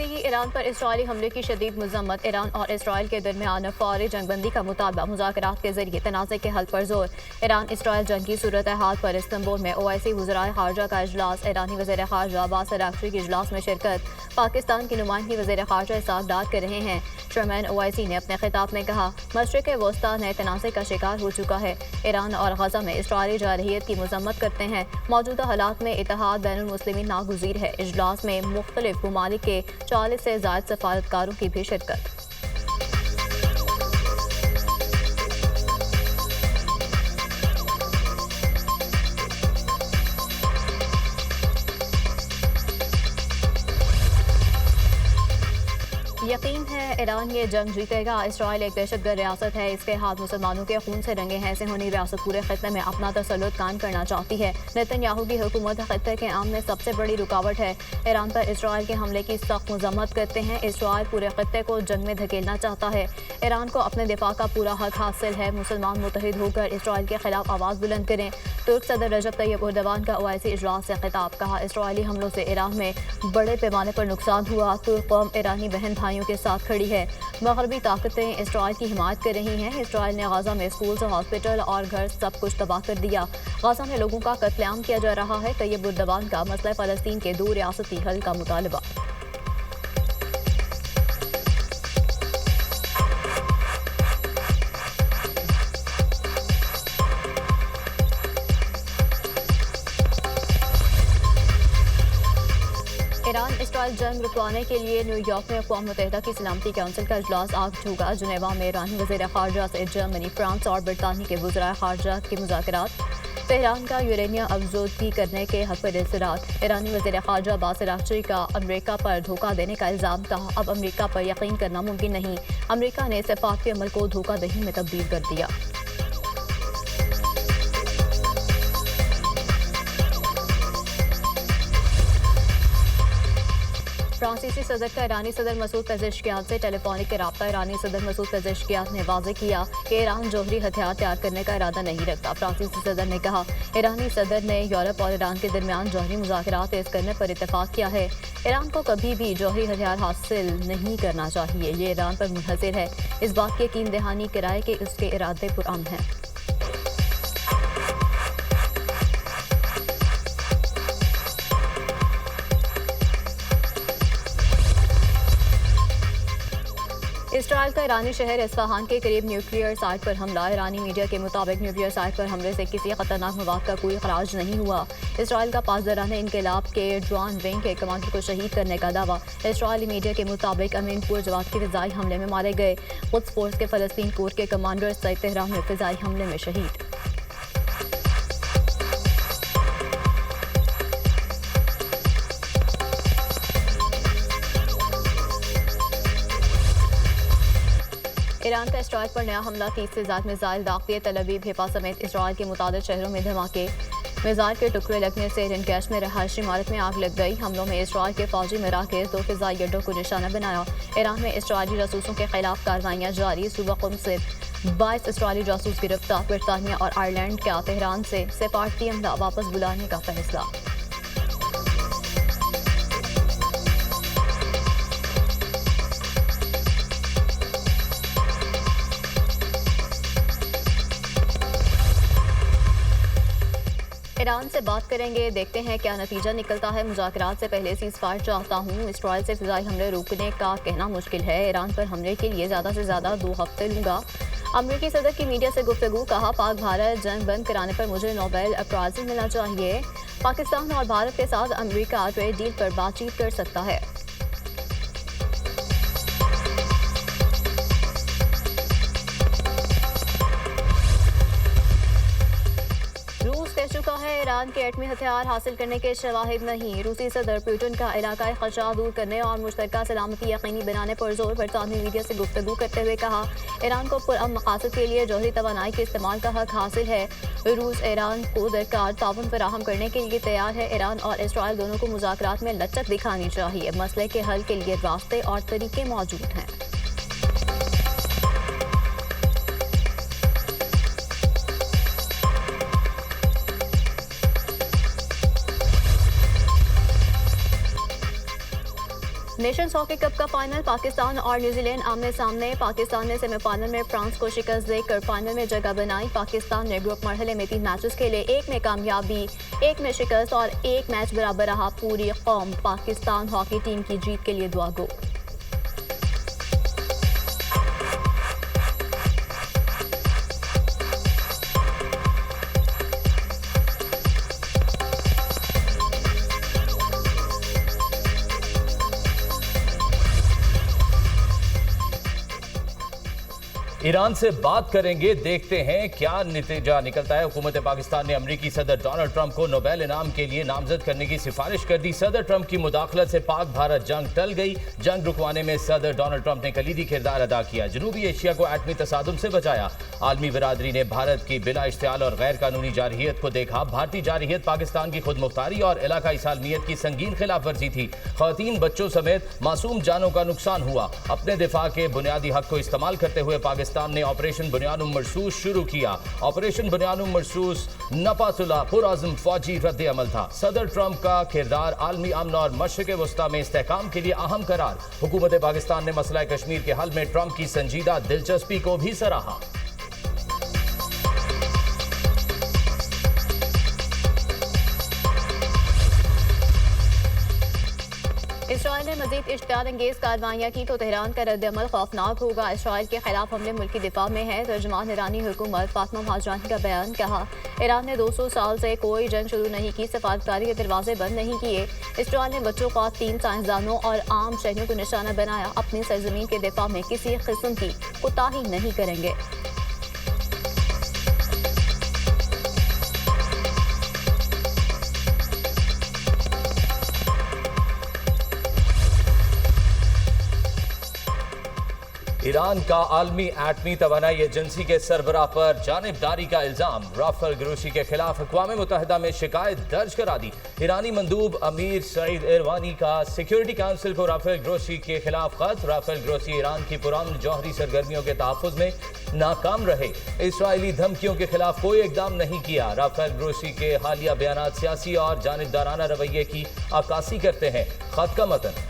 जैसे ही ईरान पर इसराइली हमले की शदीद मजम्मत, ईरान और इसराइल के दरमियान फौरी जंगबंदी का मुतालबा, मुज़ाकरात के जरिए तनाज़े के हल पर जोर। ईरान इसराइल जंग की सूरत हाल पर इस्तांबुल में OIC वज़राए ख़ारजा का इजलास, ईरानी वज़ीर ख़ारजा अब्बास अराग़ची की इजलास में शिरकत। पाकिस्तान की नुमाइंदगी वज़ीर ख़ारजा इसहाक़ डार कर रहे हैं। चेयरमैन OIC ने अपने खिताब में कहा, मशरिक़ वस्ता नए तनाज़े का शिकार हो चुका है। ईरान और गज़ा में इसराइली जारहियत की मजम्मत करते हैं। मौजूदा हालात में इत्तेहाद बैनुल मुस्लिमीन नागुज़ीर है। इजलास में मुख्तलिफ ममालिक के 40 से ज़ायद सफारतकारों की भी शिरकत। यकीन है ईरान ये जंग जीतेगा। इसराइल एक दहशतगर्द रियासत है, इसके हाथ मुसलमानों के खून से रंगे हैं। ऐसे होनी रियासत पूरे खत्ते में अपना तसल्लुत कायम करना चाहती है। नेतन्याहू की हुकूमत खत्ते के अमन में सबसे बड़ी रुकावट है। ईरान पर इसराइल के हमले की सख्त मजम्मत करते हैं। इसराइल पूरे खत्ते को जंग में धकेलना चाहता है। ईरान को अपने दिफा का पूरा हक हासिल है। मुसलमान मुत्तहिद होकर इसराइल के खिलाफ आवाज़ बुलंद करें। तुर्क सदर रजब तैयब एर्दोगान का OIC इजलास से खिताब, कहा इसराइली हमलों से ईरान में बड़े पैमाने पर नुकसान हुआ। तुर्क कौम ईरानी बहन भाइयों के साथ खड़ी है। मगरबी ताकतें इसराइल की हिमायत कर रही हैं। इसराइल ने गाजा में स्कूल, हॉस्पिटल और घर सब कुछ तबाह कर दिया। गाजा में लोगों का कत्लेआम किया जा रहा है। तैयब एर्दोगान का मसला फ़लस्तीन के 2 रियासती हल का मुतालबा। ईरान इसराइल जंग रुकवाने के लिए न्यूयॉर्क में अक़वाम मुत्तहिदा की सलामती कौंसिल का इजलास आग झोंका। जुनेवा में ईरानी वज़ीर ख़ारजा से जर्मनी, फ्रांस और बरतानिया के वज़राए ख़ारजा के मुज़ाकरात। तेहरान का यूरेनियम अफजोदगी करने के हक़ पर इस्तराद। ईरानी वज़ीर ख़ारजा अब्बास अराग़ची का अमरीका पर धोखा देने का इल्ज़ाम, कहा अब अमरीका पर यकीन करना मुमकिन नहीं। अमरीका ने सिफारती अमल को धोखा दही में तब्दील कर दिया। फ्रांसीसी सदर का ईरानी सदर मसूद पेज़ेश्कियान से टेलीफोनिक राब्ता। ईरानी सदर मसूद पेज़ेश्कियान ने वाज़ेह किया कि ईरान जौहरी हथियार तैयार करने का इरादा नहीं रखता। फ्रांसीसी सदर ने कहा, ईरानी सदर ने यूरोप और ईरान के दरमियान जौहरी मुज़ाकरात तेज़ करने पर इत्तफाक किया है। ईरान को कभी भी जौहरी हथियार हासिल नहीं करना चाहिए। ये ईरान पर मुनहसर है। इस बात की यकीन दहानी कराए कि उसके इरादे पुरअमन हैं। इसराइल का ईरानी शहर इस्फहान के करीब न्यूक्लियर साइट पर हमला। ईरानी मीडिया के मुताबिक न्यूक्लियर साइट पर हमले से किसी खतरनाक मवाद का कोई खराज नहीं हुआ। इसराइल का पासदारान इनकलाब के ड्रोन विंग के कमांडर को शहीद करने का दावा। इसराइली मीडिया के मुताबिक अमीनपुर जवाद के फ़िज़ाई हमले में मारे गए। कुद्स फोर्स के फ़लस्तीन कोर के कमांडर सईद तेहरान में फ़िज़ाई हमले में शहीद। ईरान का इसराइल पर नया हमला, 30 से ज़्यादा मिसाइल दाग दिए। तल अवीव, हिफा समेत इसराइल के मुतादिद शहरों में धमाके। मिसाइल के टुकड़े लगने से रिनकैश में रहायशी इमारत में आग लग गई। हमलों में इसराइल के फौजी मराकज़, 2 फ़िज़ाई अड्डों को निशाना बनाया। ईरान में इसराइली जासूसों के खिलाफ कार्रवाइयाँ जारी। सूबा कुम से 22 इसराइली जासूस गिरफ्तार। बरतानिया और आयरलैंड का तेहरान से सिफारती अमला वापस बुलाने का फैसला। ईरान से बात करेंगे, देखते हैं क्या नतीजा निकलता है। मुज़ाकरात से पहले सीज़फायर चाहता हूँ। इसराइल से फ़िज़ाई हमले रोकने का कहना मुश्किल है। ईरान पर हमले के लिए ज़्यादा से ज़्यादा 2 हफ्ते लूँगा। अमरीकी सदर की मीडिया से गुफ्तगू, कहा पाक भारत जंग बंद कराने पर मुझे नोबेल प्राइज़ मिलना चाहिए। पाकिस्तान और भारत के साथ अमरीका ट्रेड डील पर बातचीत कर सकता है। रूस कह चुका है ईरान के एटमी हथियार हासिल करने के शवाहिद नहीं। रूसी सदर पुतिन का इलाकाई खदशात दूर करने और मुश्तरका सलामती यकीनी बनाने पर जोर। बरतानवी मीडिया से गुफ्तगू करते हुए कहा, ईरान को पुरअमन मकासद के लिए जौहरी तवानाई के इस्तेमाल का हक हासिल है। रूस ईरान को दरकार ताउन फराहम करने के लिए तैयार है। ईरान और इसराइल दोनों को मुज़ाकरात में लचक दिखानी चाहिए। मसले के हल के लिए रास्ते और तरीके मौजूद हैं। नेशंस हॉकी कप का फाइनल पाकिस्तान और न्यूजीलैंड आमने सामने। पाकिस्तान ने सेमीफाइनल में फ्रांस को शिकस्त देकर फाइनल में जगह बनाई। पाकिस्तान ने ग्रुप मरहले में 3 मैचेस खेले, एक में कामयाबी, एक में शिकस्त और एक मैच बराबर रहा। पूरी कौम पाकिस्तान हॉकी टीम की जीत के लिए दुआ गो। ईरान से बात करेंगे, देखते हैं क्या नतीजा निकलता है। हुकूमत पाकिस्तान ने अमेरिकी सदर डोनाल्ड ट्रंप को नोबेल इनाम के लिए नामजद करने की सिफारिश कर दी। सदर ट्रंप की मुदाखलत से पाक भारत जंग टल गई। जंग रुकवाने में सदर डोनाल्ड ट्रंप ने कलीदी किरदार अदा किया। जनूबी एशिया को एटमी तसादुम से बचाया। आलमी बिरादरी ने भारत की बिला इश्तियाल और गैर कानूनी जारहियत को देखा। भारतीय जारहियत पाकिस्तान की खुद मुख्तारी और इलाकाई सालमियत की संगीन खिलाफ वर्जी थी। खवातीन, बच्चों समेत मासूम जानों का नुकसान हुआ। अपने दिफा के बुनियादी हक को इस्तेमाल करते हुए पाकिस्तान ने ऑपरेशन बुनियानुम मरसूस शुरू किया। ऑपरेशन बुनियानुम मरसूस नपातुल्ला पुरअज़्म फौजी रद्द अमल था। सदर ट्रंप का किरदार आलमी अमन और मशरिक़ वस्ता में इस्तेहकाम के लिए अहम करार। हुकूमत पाकिस्तान ने मसला कश्मीर के हल में ट्रंप की संजीदा दिलचस्पी को भी सराहा। इसराइल ने मजीद इश्तियाल अंगेज कार्रवाइयाँ की तो तेहरान का रद्दअमल खौफनाक होगा। इसराइल के खिलाफ हमले मुल्क की दिफा में है। तर्जुमान ईरानी हुकूमत फातिमा महाजरानी का बयान। कहा, ईरान ने 200 साल से कोई जंग शुरू नहीं की, सफारतकारी के दरवाजे बंद नहीं किए। इसराइल ने बच्चों, ख़वातीन, साइंसदानों और आम शहरियों को निशाना बनाया। अपनी सरजमीन के दिफा में किसी किस्म की कोताही नहीं करेंगे। ईरान का आलमी एटमी तवानाई एजेंसी के सरबराह पर जानिबदारी का इल्जाम। राफेल ग्रोशी के खिलाफ अक़वाम मुत्तहिदा में शिकायत दर्ज करा दी। ईरानी मंदूब अमीर सईद इरवानी का सिक्योरिटी काउंसिल को राफेल ग्रोशी के खिलाफ खत। राफेल ग्रोशी ईरान की पुरअमन जौहरी सरगर्मियों के तहफ़्फ़ुज़ में नाकाम रहे। इसराइली धमकियों के खिलाफ कोई इक़दाम नहीं किया। राफेल ग्रोशी के हालिया बयानात सियासी और जानिबदाराना रवैये की अक्कासी करते हैं। खत का मतन।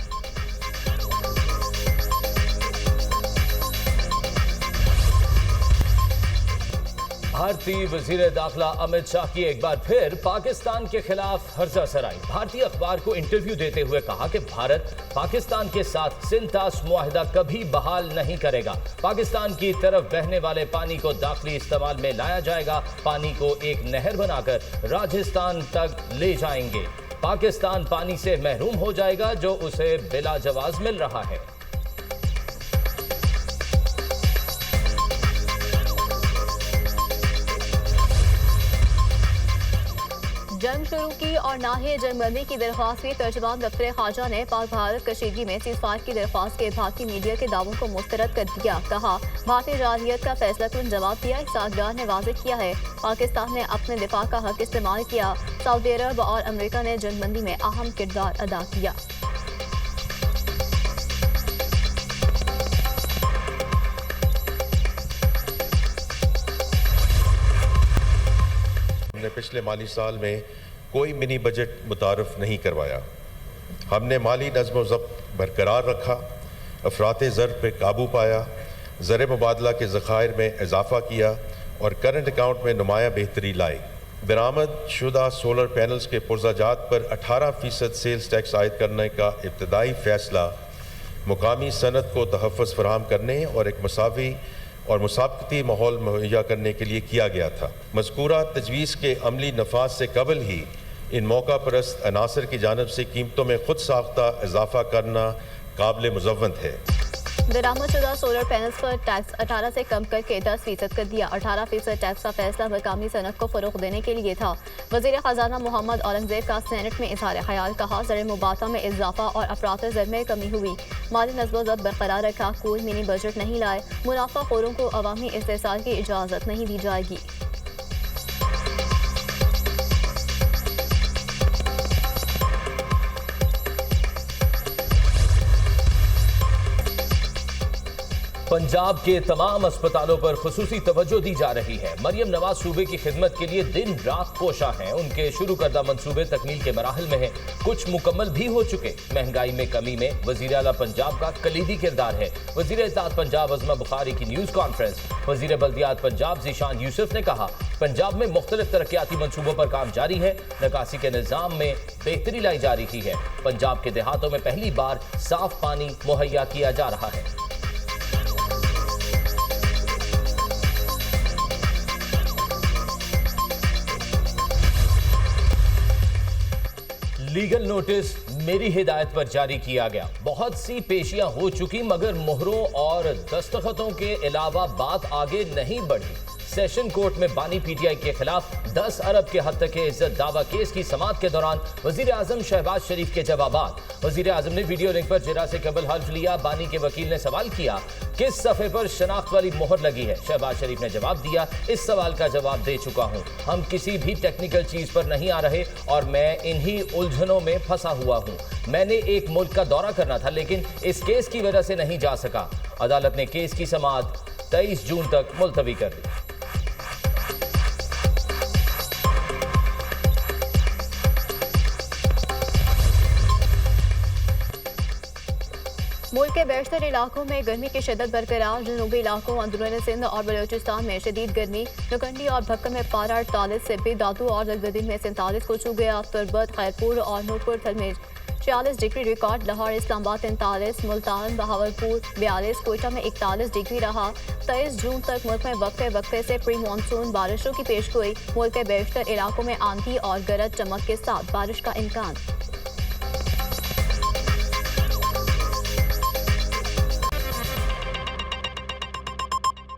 भारतीय वजीर दाखिला अमित शाह की एक बार फिर पाकिस्तान के खिलाफ हर्जा सराई। भारतीय अखबार को इंटरव्यू देते हुए कहा कि भारत पाकिस्तान के साथ सिंतास मुआहिदा कभी बहाल नहीं करेगा। पाकिस्तान की तरफ बहने वाले पानी को दाखिली इस्तेमाल में लाया जाएगा। पानी को एक नहर बनाकर राजस्थान तक ले जाएंगे। पाकिस्तान पानी से महरूम हो जाएगा जो उसे बिला जवाज मिल रहा है। जंग शुरू की और नाहिए जंगबंदी की दरख्वास्त की। तर्जुमान दफ्तर ख़ारजा ने पाक भारत कशीदगी में सीज़फायर की दरख्वास्त के भारतीय मीडिया के दावों को मुस्तरद कर दिया। कहा, भारतीय जारहियत का फैसला कुन जवाब दिया। इख्तियारदार ने वाज़ेह किया है पाकिस्तान ने अपने दिफा का हक इस्तेमाल किया। सऊदी अरब और अमेरिका ने जंगबंदी में अहम किरदार अदा किया। हमने पिछले माली साल में कोई मिनी बजट मुतारफ नहीं करवाया। हमने माली नज़्म व ज़ब्त बरकरार रखा, अफरात ज़र पर काबू पाया, ज़र मुबादला के ज़खायर में इजाफ़ा किया और करंट अकाउंट में नुमायाँ बेहतरी लाई। बरामद शुदा सोलर पैनल्स के पुर्ज़ाजात पर 18% सेल्स टैक्स आयद करने का इब्तदाई फ़ैसला मुकामी सनत को तहफ़्फ़ुज़ फ़राहम करने और एक मसावी और मुसाबकती माहौल मुहैया करने के लिए किया गया था। मज़कूरा तजवीज़ के अमली नफाज से कबल ही इन मौका परस्त अनासर की जानिब से कीमतों में खुद साख्ता इजाफा करना काबिल मुज़व्वत है। बरामदशुदा सोलर पैनल्स पर टैक्स 18 से कम करके 10% कर दिया। 18% टैक्स का फैसला मकामी सनत को फ़रोग़ देने के लिए था। वज़ीर ख़जाना मोहम्मद औरंगज़ेब का सेनेट में इज़हार ख़याल। कहा, ज़र मुबाता में इजाफा और अफरात ज़र में कमी हुई। माली नज़्म व ज़ब्त बरकरार रखा। कोई मिनी बजट नहीं लाए। मुनाफाखोरों को अवामी इस्तेसाल की इजाज़त नहीं दी जाएगी। पंजाब के तमाम अस्पतालों पर खुसूसी तवज्जो दी जा रही है। मरियम नवाज सूबे की खिदमत के लिए दिन रात कोशा हैं। उनके शुरू करदा मंसूबे तकमील के मराहल में हैं, कुछ मुकम्मल भी हो चुके। महंगाई में कमी में वजीर आला पंजाब का कलीदी किरदार है। वजीर इत्तेहाद पंजाब अज़मा बुखारी की न्यूज़ कॉन्फ्रेंस। वजीर बल्दियात पंजाब ज़ीशान यूसुफ ने कहा, पंजाब में मुख्तलिफ तरक्याती मंसूबों पर काम जारी है। निकासी के निज़ाम में बेहतरी लाई जा रही है। पंजाब के देहातों में पहली बार साफ पानी मुहैया किया जा रहा है। लीगल नोटिस मेरी हिदायत पर जारी किया गया। बहुत सी पेशियां हो चुकी मगर मोहरों और दस्तखतों के अलावा बात आगे नहीं बढ़ी। सेशन कोर्ट में बानी पीटीआई के खिलाफ 10 अरब के हद तक के इज्जत दावा केस की समाअत के दौरान वजीर आजम शहबाज शरीफ के जवाबात। वजीर आजम ने वीडियो लिंक पर जिरा से कबल हल्फ लिया। बानी के वकील ने सवाल किया, किस सफ़े पर शनाख्त वाली मोहर लगी है? शहबाज शरीफ ने जवाब दिया, इस सवाल का जवाब दे चुका हूँ। हम किसी भी टेक्निकल चीज़ पर नहीं आ रहे और मैं इन्हीं उलझनों में फंसा हुआ हूँ। मैंने एक मुल्क का दौरा करना था लेकिन इस केस की वजह से नहीं जा सका। अदालत ने केस की समाअत 23 जून तक मुलतवी कर दी। मुल्क के बेशतर इलाकों में गर्मी की शिद्दत बरकरार। जनूबी इलाकों अंदरूनी सिंध और बलोचिस्तान में शदीद गर्मी। नकंडी और भक्कम में पारा 48 से भी, दादू और जलबदीन में 47 को छू गया। तुरबत, खैरपुर और नूरपुर थल में 46 डिग्री रिकॉर्ड। लाहौर, इस्लामाबाद 43, मुल्तान, बहावलपुर 42, कोयटा में 41 डिग्री रहा। 23 जून तक मुल्क में वक्फे वक्फे से प्री मानसून बारिशों की पेशगोई। मुल्क के बेशतर इलाकों में आंधी और गरज चमक के साथ बारिश का इम्कान।